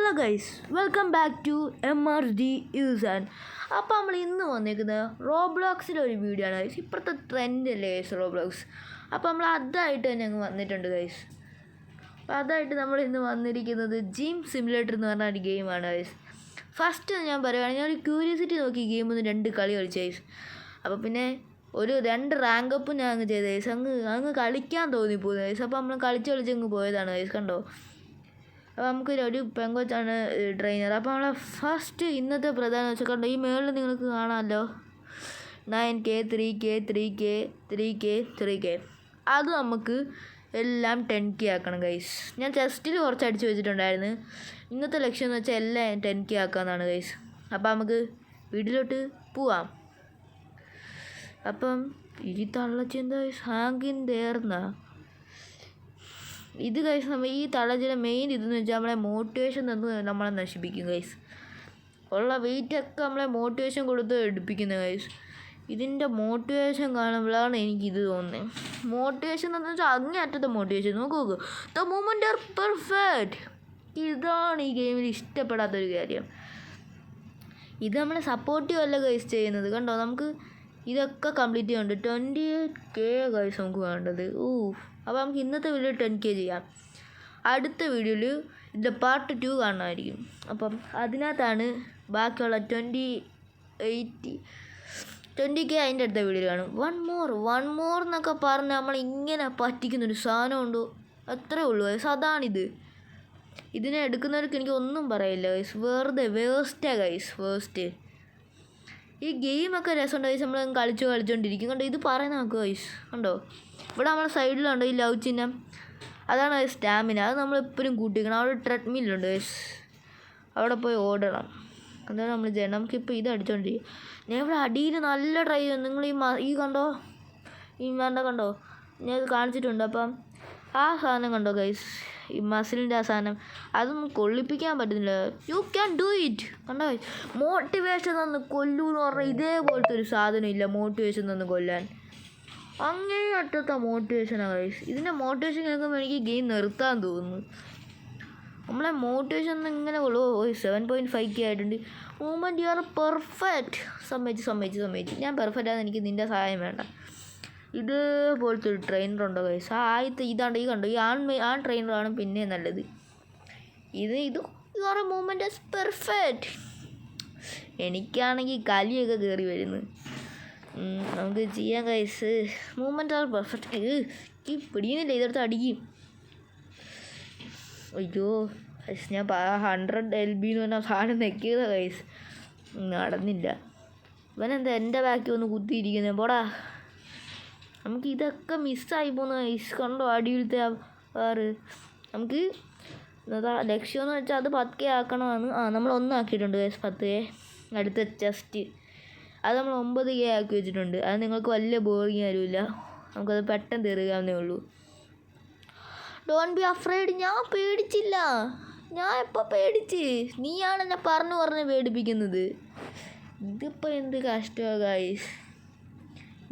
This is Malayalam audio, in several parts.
Hello guys, welcome back to MRD യൂസൻ. അപ്പോൾ നമ്മൾ ഇന്ന് വന്നിരിക്കുന്നത് റോബ്ലോക്സിലെ ഒരു വീഡിയോ ആണ് ഗൈസ്. ഇപ്പോഴത്തെ ട്രെൻഡ് അല്ലേ ഗൈസ് റോബ്ലോക്സ്. അപ്പോൾ നമ്മൾ അതായിട്ട് തന്നെ അങ്ങ് വന്നിട്ടുണ്ട് ഗൈസ്. അപ്പോൾ അതായിട്ട് നമ്മൾ ഇന്ന് വന്നിരിക്കുന്നത് ജിം സിമുലേറ്റർ എന്ന് പറഞ്ഞ ഒരു ഗെയിമാണ് ഗൈസ്. ഫസ്റ്റ് ഞാൻ പറയുകയാണെങ്കിൽ ഞാൻ ഒരു ക്യൂരിയോസിറ്റി നോക്കി ഗെയിം ഒന്ന് 2 കളി കളിച്ചു ഗൈസ്. അപ്പോൾ പിന്നെ ഒരു 2 റാങ്ക് അപ്പ് ഞാൻ അങ്ങ് ചെയ്ത ഗൈസ്. അങ്ങ് കളിക്കാൻ തോന്നിപ്പോകുന്നു ഗൈസ്. അപ്പോൾ നമ്മൾ കളിച്ച് അങ്ങ് പോയതാണ് ഗൈസ്. കണ്ടോ, അപ്പോൾ നമുക്കൊരു പെങ്കൊച്ചാണ് ട്രെയിനർ. അപ്പോൾ നമ്മളെ ഫസ്റ്റ് ഇന്നത്തെ പ്രധാനം വെച്ചാൽ കണ്ടോ, ഈ മേളിൽ നിങ്ങൾക്ക് കാണാമല്ലോ 9K 3K 3K 3K 3K. അത് നമുക്ക് എല്ലാം 10K ആക്കണം ഗൈസ്. ഞാൻ ചെസ്റ്റിൽ കുറച്ച് അടിച്ച് വെച്ചിട്ടുണ്ടായിരുന്നു. ഇന്നത്തെ ലക്ഷ്യം എന്ന് വെച്ചാൽ എല്ലാം 10K ആക്കാമെന്നാണ് ഗൈസ്. അപ്പോൾ നമുക്ക് വീട്ടിലോട്ട് പോവാം. അപ്പം ഈ തള്ളച്ചെന്താ ഹാങ്കിൻ തേർന്നാ ഇത് ഗൈസ്. നമ്മൾ ഈ തളച്ചിലെ മെയിൻ ഇതെന്ന് വെച്ചാൽ നമ്മളെ മോട്ടിവേഷൻ തന്ന് നമ്മളെ നശിപ്പിക്കും ഗൈസ്. ഉള്ള വെയിറ്റൊക്കെ നമ്മളെ മോട്ടിവേഷൻ കൊടുത്ത് എടുപ്പിക്കുന്നത് ഗൈസ്. ഇതിൻ്റെ മോട്ടിവേഷൻ കാണുമ്പോഴാണ് എനിക്കിത് തോന്നുന്നത്. മോട്ടിവേഷൻ എന്ന് വെച്ചാൽ അങ്ങേയറ്റത്തെ മോട്ടിവേഷൻ. നോക്കൂ, ദ മൂമെൻ്റ് ആർ പെർഫെക്റ്റ്. ഇതാണ് ഈ ഗെയിമിൽ ഇഷ്ടപ്പെടാത്തൊരു കാര്യം. ഇത് നമ്മളെ സപ്പോർട്ടീവ് അല്ല ഗൈസ് ചെയ്യുന്നത്. കണ്ടോ, നമുക്ക് ഇതൊക്കെ കംപ്ലീറ്റ് ചെയ്യുന്നുണ്ട്. 28K ഗൈസ് നമുക്ക് വേണ്ടത്. അപ്പോൾ നമുക്ക് ഇന്നത്തെ വീഡിയോ 10K ചെയ്യാം. അടുത്ത വീഡിയോയിൽ ഇതിൻ്റെ പാർട്ട് 2 കാണുമായിരിക്കും. അപ്പം അതിനകത്താണ് ബാക്കിയുള്ള 20K അതിൻ്റെ അടുത്ത വീഡിയോ കാണും. വൺ മോർ എന്നൊക്കെ പറഞ്ഞ് നമ്മൾ ഇങ്ങനെ പറ്റിക്കുന്നൊരു സാധനമുണ്ടോ? അത്രേ ഉള്ളൂ ഗൈസ്. അതാണിത്. ഇതിനെ എടുക്കുന്നവർക്ക് എനിക്ക് ഒന്നും പറയില്ല ഗൈസ്. വെറുതെ വേസ്റ്റാണ് ഗൈസ്, വേസ്റ്റ്. ഈ ഗെയിമൊക്കെ രസമുണ്ട് ഗൈസ്. നമ്മൾ കളിച്ചുകൊണ്ടിരിക്കും. കണ്ടോ, ഇത് പറയുന്ന നോക്കുക ഗൈസ്. കണ്ടോ, ഇവിടെ നമ്മളെ സൈഡിലുണ്ടോ ഈ ലവ് ചിഹ്നം, അതാണ് സ്റ്റാമിന. അത് നമ്മളെപ്പോഴും കൂട്ടിക്കണം. അവിടെ ട്രെഡ്മില്ലുണ്ട് ഗൈസ്, അവിടെ പോയി ഓടണം. അതാണ് നമ്മൾ ചെയ്യണം. നമുക്കിപ്പോൾ ഇത് അടിച്ചുകൊണ്ടിരിക്കും. ഞാൻ ഇവിടെ അടിയിൽ നല്ല ട്രൈ ചെയ്യും. നിങ്ങൾ ഈ കണ്ടോ, ഈ വേണ്ട കണ്ടോ, ഞാൻ ഇത് കാണിച്ചിട്ടുണ്ട്. അപ്പം ആ സാധനം കണ്ടോ ഗൈസ്, ഈ മസിലിൻ്റെ ആ സാധനം, അതൊന്നും കൊള്ളിപ്പിക്കാൻ പറ്റുന്നില്ല. U can do it. കണ്ടോ, മോട്ടിവേഷൻ തന്ന് കൊല്ലൂ എന്ന് പറഞ്ഞാൽ ഇതേപോലത്തെ ഒരു സാധനം ഇല്ല മോട്ടിവേഷൻ തന്ന് കൊല്ലാൻ. അങ്ങനെ അറ്റത്തെ മോട്ടിവേഷനാണ് ഗൈസ്. ഇതിൻ്റെ മോട്ടിവേഷൻ കേൾക്കുമ്പോൾ എനിക്ക് ഗെയിം നിർത്താൻ തോന്നുന്നു. നമ്മളെ മോട്ടിവേഷൻ ഇങ്ങനെ കൊള്ളു. 7.5K ആയിട്ടുണ്ട്. Movement you are perfect. സമ്മതിച്ച് ഞാൻ പെർഫെക്റ്റ് ആണെന്ന് എനിക്ക് നിൻ്റെ സഹായം വേണ്ട. ഇതേപോലത്തെ ഒരു ട്രെയിനർ ഉണ്ടോ ഗൈസ്? ഇതാണ്ട് ഈ കണ്ടോ, ഈ ആൺ ട്രെയിനറാണ് പിന്നെ നല്ലത്. ഇത് യുവർ മൂവ്മെൻറ്റ് ഈസ് പെർഫെക്റ്റ്. എനിക്കാണെങ്കിൽ കലിയൊക്കെ കയറി വരുന്നു. നമുക്ക് ചെയ്യാം ഗൈസ്. Movement R perfect. ഈ പിടിയുന്നില്ല, ഇതെടുത്ത് അടിക്കും. അയ്യോ ഗൈസ്, ഞാൻ 100 LB എന്ന് പറഞ്ഞാൽ സാധനം നെക്കിയതാ ഗൈസ്. നടന്നില്ല. ഇവനെന്താ എൻ്റെ ബാക്കി ഒന്ന് കുത്തിയിരിക്കുന്നത്? പോടാ. നമുക്ക് ഇതൊക്കെ മിസ്സായി പോകുന്ന ഗൈസ്. കണ്ടോ, അടിയിലത്തെ വേറെ നമുക്ക് ലക്ഷ്യമെന്ന് വെച്ചാൽ അത് 10K ആക്കണമെന്ന്. നമ്മൾ 1 ആക്കിയിട്ടുണ്ട് ഗൈസ്, 10K. അടുത്ത ചെസ്റ്റ് അത് നമ്മൾ 9K ആക്കി വെച്ചിട്ടുണ്ട്. അത് നിങ്ങൾക്ക് വലിയ ബോറിങ് ആരുമില്ല. നമുക്കത് പെട്ടെന്ന് തീർക്കാവുന്നേ ഉള്ളൂ. Don't be afraid. ഞാൻ പേടിച്ചില്ല. ഞാൻ എപ്പോൾ പേടിച്ച്? നീയാണ് എന്നെ പറഞ്ഞ് പേടിപ്പിക്കുന്നത്. ഇതിപ്പോൾ എന്ത് കഷ്ടമാണ് ഗൈസ്.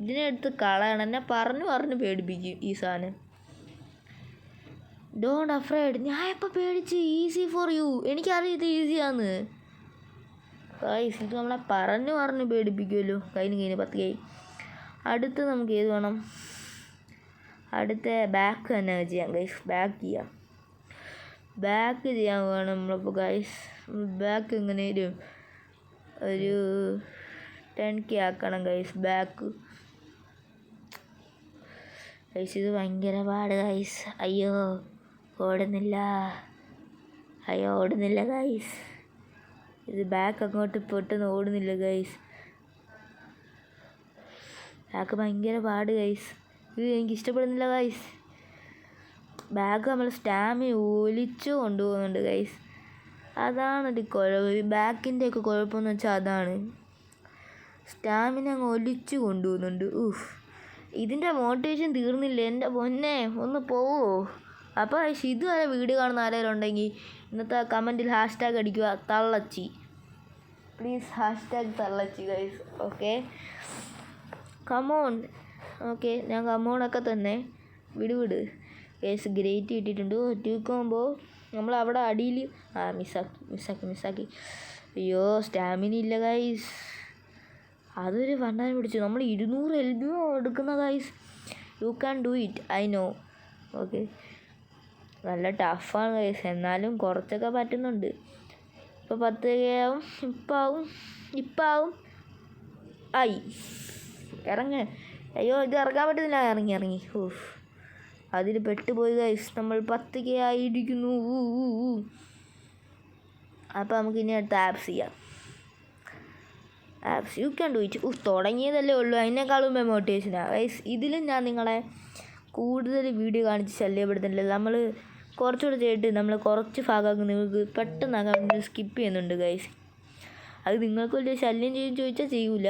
ഇതിനെ എടുത്ത് കളയണം. എന്നെ പറഞ്ഞ് പേടിപ്പിക്കും ഈ സാധനം. Don't afraid. ഞാൻ എപ്പോൾ പേടിച്ച്? Easy for you. എനിക്കറിയാം ഇത് ഈസിയാന്ന് ഗൈസ്. ഇത് നമ്മളെ പറഞ്ഞ് പേടിപ്പിക്കുമല്ലോ. കഴിഞ്ഞ് 10K. അടുത്ത് നമുക്ക് ഏത് വേണം? അടുത്ത ബാക്ക് തന്നെ ചെയ്യാം ഗൈസ്. ബാക്ക് ചെയ്യാൻ വേണം നമ്മളിപ്പോൾ ഗൈസ്. ബാക്ക് എങ്ങനെ ഒരു 10K ആക്കണം ഗൈസ്. ബാക്ക് ഗൈസ്, ഇത് ഭയങ്കര പാട് ഗൈസ്. അയ്യോ ഓടുന്നില്ല ഗൈസ്. ഇത് ബാക്ക് അങ്ങോട്ട് പെട്ടെന്ന് ഓടുന്നില്ല ഗൈസ്. ബാക്ക് ഭയങ്കര പാട് ഗൈസ്. ഇത് എനിക്ക് ഇഷ്ടപ്പെടുന്നില്ല ഗൈസ്. ബാക്ക് നമ്മൾ സ്റ്റാമിന ഒലിച്ചു കൊണ്ടുപോകുന്നുണ്ട് ഗൈസ്. അതാണൊരു കുഴപ്പം. ബാക്കിൻ്റെയൊക്കെ കുഴപ്പമെന്ന് വെച്ചാൽ അതാണ്, സ്റ്റാമിന അങ്ങ് ഒലിച്ചു കൊണ്ടുപോകുന്നുണ്ട്. ഇതിൻ്റെ മോട്ടിവേഷൻ തീർന്നില്ല. എൻ്റെ പൊന്നെ, ഒന്ന് പോവോ? അപ്പോൾ ഇതുവരെ വീഡിയോ കാണുന്ന ആരെങ്കിലും ഉണ്ടെങ്കിൽ ഇന്നത്തെ കമൻറ്റിൽ ഹാഷ്ടാഗ് അടിക്കുക, തള്ളച്ചി. പ്ലീസ് #തള്ളച്ചി ഗൈസ്. Okay, come on. ഓക്കെ, ഞാൻ കമോണൊക്കെ തന്നെ വിട് ഗൈസ്. ഗ്രേറ്റ് കിട്ടിയിട്ടുണ്ട്. 2 കോംബോ നമ്മൾ അവിടെ അടിയിൽ മിസ്സാക്കി. അയ്യോ സ്റ്റാമിന ഇല്ല ഗൈസ്. അതൊരു വണ്ടാനം പിടിച്ചു. നമ്മൾ 200 LB എടുക്കുന്ന guys. U can do it, I know. Okay, നല്ല ടഫാണ് ഗൈസ്, എന്നാലും കുറച്ചൊക്കെ പറ്റുന്നുണ്ട്. ഇപ്പോൾ 10K ആവും, ഇപ്പം ആവും. ആയി ഇറങ്ങ. അയ്യോ ഇത് ഇറങ്ങാൻ പറ്റുന്നില്ല. ഇറങ്ങി. അതിൽ പെട്ടുപോയി ഗൈസ്. നമ്മൾ 10K ആയിരിക്കുന്നു. അപ്പോൾ നമുക്ക് ഇനി അടുത്ത ആപ്സ് ചെയ്യാം. Abs you can do it. തുടങ്ങിയതല്ലേ ഉള്ളൂ, അതിനേക്കാളും മോട്ടിവേഷനാണ് ഗൈസ്. ഇതിലും ഞാൻ നിങ്ങളെ കൂടുതൽ വീഡിയോ കാണിച്ച് ശല്യപ്പെടുത്തുന്നില്ല. നമ്മൾ കുറച്ചുകൂടെ ചെയ്തിട്ട് നമ്മൾ കുറച്ച് ഭാഗമൊക്കെ നിങ്ങൾക്ക് പെട്ടെന്നാക്കാൻ വേണ്ടി സ്കിപ്പ് ചെയ്യുന്നുണ്ട് ഗൈസ്. അത് നിങ്ങൾക്ക് വലിയ ശല്യം ചെയ്യും ചോദിച്ചാൽ ചെയ്യൂല.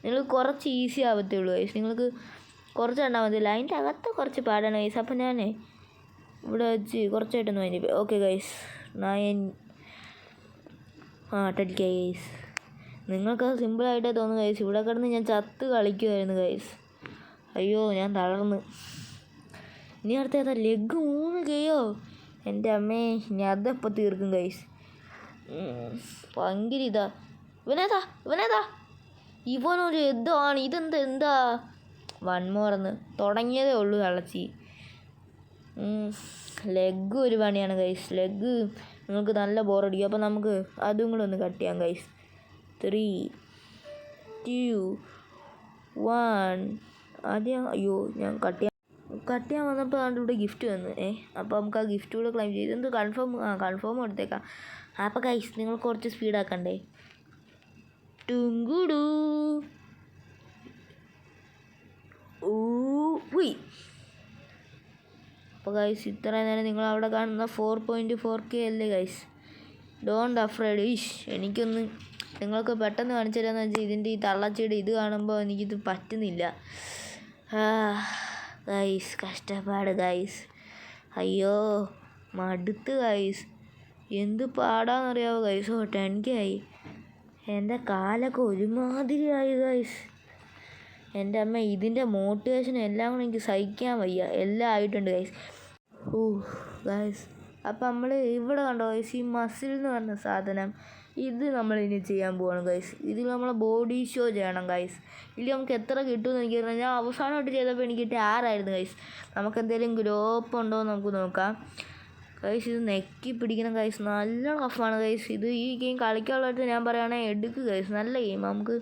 നിങ്ങൾ കുറച്ച് ഈസി ആവത്തേ ഉള്ളൂ ഗൈസ്. നിങ്ങൾക്ക് കുറച്ച് കണ്ടാൽ മതിയല്ല, അതിൻ്റെ അകത്ത് കുറച്ച് പാടാണ് ഗൈസ്. അപ്പം ഞാൻ ഇവിടെ വെച്ച് കുറച്ചായിട്ടൊന്നും അതിൻ്റെ ഓക്കെ ഗൈസ്. 10K guys. നിങ്ങൾക്കത് സിമ്പിളായിട്ടേ തോന്നുന്നു ഗൈസ്. ഇവിടെ കിടന്ന് ഞാൻ ചത്ത് കളിക്കുമായിരുന്നു ഗൈസ്. അയ്യോ ഞാൻ തളർന്ന്. ഇനി അടുത്ത ഏതാ? Leg 3K. എൻ്റെ അമ്മേ, ഇനി അതപ്പോൾ തീർക്കും ഗൈസ്. ഭയങ്കര ഇതാ. ഇവനേതാ ഇവനൊരു ഇതാണ്. എന്താ 1 more എന്ന് തുടങ്ങിയതേ ഉള്ളൂ കളച്ചി. ലെഗ് ഒരു പണിയാണ് ഗൈസ്. ലെഗ് നിങ്ങൾക്ക് നല്ല ബോറടിക്കും. അപ്പോൾ നമുക്ക് അതും കൂടെ ഒന്ന് കട്ട് ചെയ്യാം ഗൈസ്. 3, 2, 1. ആദ്യം അയ്യോ ഞാൻ കട്ട് ചെയ്യാൻ വന്നപ്പോൾ അതുകൊണ്ട് ഇവിടെ ഗിഫ്റ്റ് വന്നു. അപ്പോൾ നമുക്ക് ആ ഗിഫ്റ്റ് കൂടെ ക്ലെയിം ചെയ്ത് എന്ത് കൺഫേം എടുത്തേക്കാം. അപ്പോൾ ഗൈസ് നിങ്ങൾ കുറച്ച് സ്പീഡാക്കണ്ടേ. ടുങ്കുടു ഉയ്. അപ്പോൾ ഗൈസ് ഇത്രയും നേരം നിങ്ങൾ അവിടെ കാണുന്ന 4.4K അല്ലേ ഗൈസ്. Don't afraid. എനിക്കൊന്ന് നിങ്ങൾക്ക് പെട്ടെന്ന് കാണിച്ചു തരാമെന്ന് വെച്ചാൽ ഇതിൻ്റെ ഈ തള്ളച്ചിയുടെ ഇത് കാണുമ്പോൾ എനിക്കിത് പറ്റുന്നില്ല ഗൈസ്. കഷ്ടപ്പാട് ഗൈസ്. അയ്യോ മടുത്ത് ഗൈസ്. എന്ത് പാടാന്നറിയാവോ ഗൈസ്. 10K ആയി. എൻ്റെ കാലൊക്കെ ഒരുമാതിരിയായി ഗൈസ്. എൻ്റെ അമ്മ ഇതിൻ്റെ മോട്ടിവേഷൻ എല്ലാം കൂടെ എനിക്ക് സഹിക്കാൻ വയ്യ. എല്ലാം ആയിട്ടുണ്ട് ഗൈസ്. ഗൈസ് അപ്പം നമ്മൾ ഇവിടെ കണ്ടോ ഗൈസ്, ഈ മസിൽ എന്ന് പറഞ്ഞ സാധനം ഇത് നമ്മളിനി ചെയ്യാൻ പോവാണ് ഗൈസ്. ഇതിൽ നമ്മൾ ബോഡി ഷോ ചെയ്യണം ഗൈസ്. ഇതിൽ നമുക്ക് എത്ര കിട്ടുമെന്ന് എനിക്ക് പറഞ്ഞാൽ ഞാൻ അവസാനമായിട്ട് ചെയ്തപ്പോൾ എനിക്ക് കിട്ടിയ 6 ആയിരുന്നു ഗൈസ്. നമുക്ക് എന്തെങ്കിലും ഗ്രോപ്പ് ഉണ്ടോ എന്ന് നമുക്ക് നോക്കാം ഗൈസ്. ഇത് നെക്കി പിടിക്കണം ഗൈസ്. നല്ല ടഫാണ് ഗൈസ്. ഇത് ഈ ഗെയിം കളിക്കാനുള്ളതായിട്ട് ഞാൻ പറയുകയാണെങ്കിൽ എടുക്കുക ഗൈസ്. നല്ല ഗെയിം, നമുക്ക്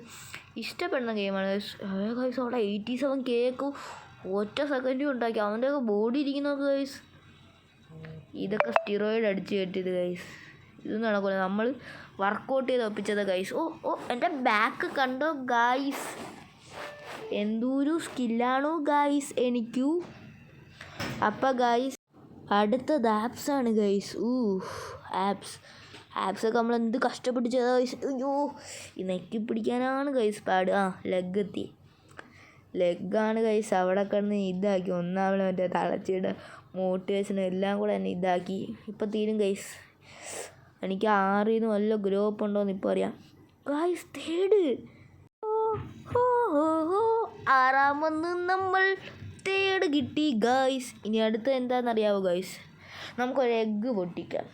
ഇഷ്ടപ്പെടുന്ന ഗെയിമാണ് ഗൈസ്. ഗൈസ് അവിടെ 87K ഒറ്റ സെക്കൻഡും ഉണ്ടാക്കി. അവൻ്റെയൊക്കെ ബോഡി ഇരിക്കുന്നവർക്ക് ഗൈസ്. ഇതൊക്കെ സ്റ്റിറോയിഡ് അടിച്ച് കെട്ടിയത് ഗൈസ്. ഇതൊന്നും നടക്കില്ല. നമ്മൾ വർക്കൗട്ട് ചെയ്ത് ഒപ്പിച്ചത് ഗൈസ്. എൻ്റെ ബാക്ക് കണ്ടോ ഗൈസ്. എന്തൊരു സ്കില്ലാണോ ഗൈസ് എനിക്കു. അപ്പം ഗൈസ് അടുത്തത് ആപ്സാണ് ഗൈസ്. ആപ്സൊക്കെ നമ്മൾ എന്ത് കഷ്ടപ്പെട്ട് ചെയ്താൽ ഗൈസ്. അയ്യോ ഈ നെക്കി പിടിക്കാനാണ് ഗൈസ് പാട്. ലെഗാണ് ഗൈസ്. അവിടെ കിടന്ന് ഇതാക്കി ഒന്നാമത് മറ്റേ തളച്ചിയുടെ മോട്ടിവേഷനും എല്ലാം കൂടെ തന്നെ ഇതാക്കി. ഇപ്പം തീരും ഗൈസ്. എനിക്ക് 6 വല്ല ഗ്രോപ്പ് ഉണ്ടോയെന്ന് ഇപ്പോൾ അറിയാം ഗൈസ്. 3rd 6ാമത് നമ്മൾ 3rd കിട്ടി ഗൈസ്. ഇനി അടുത്ത എന്താണെന്നറിയാവോ ഗൈസ്, നമുക്കൊരു എഗ്ഗ് പൊട്ടിക്കാം.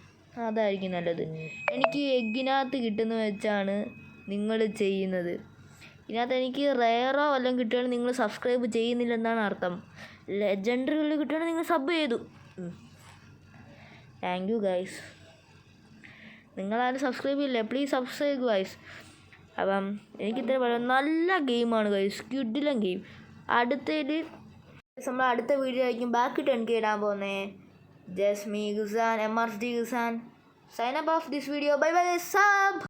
അതായിരിക്കും നല്ലത്. എനിക്ക് എഗ്ഗിനകത്ത് കിട്ടുന്ന വെച്ചാണ് നിങ്ങൾ ചെയ്യുന്നത്. ഇതിനകത്ത് എനിക്ക് റെയറോ വല്ലതും കിട്ടുകയാണെങ്കിൽ നിങ്ങൾ സബ്സ്ക്രൈബ് ചെയ്യുന്നില്ലെന്നാണ് അർത്ഥം. ലെജൻഡറികളിൽ കിട്ടുകയാണെങ്കിൽ നിങ്ങൾ സബ് ചെയ്തു. Thank you guys. നിങ്ങളാരും സബ്സ്ക്രൈബ് ചെയ്യില്ലേ, പ്ലീസ് സബ്സ്ക്രൈബ് ഗൈസ്. അപ്പം എനിക്കിത്ര പറയാം, നല്ല ഗെയിമാണ് ഗൈസ്, കിഡിലൻ ഗെയിം. അടുത്തതിൽ നമ്മൾ അടുത്ത വീഡിയോ ആയിരിക്കും ബാക്കി 10K ഇടാൻ പോകുന്നത്. ജസ്മി ഗുസാൻ MRD ഗുസാൻ sign up of this video. Bye bye sub.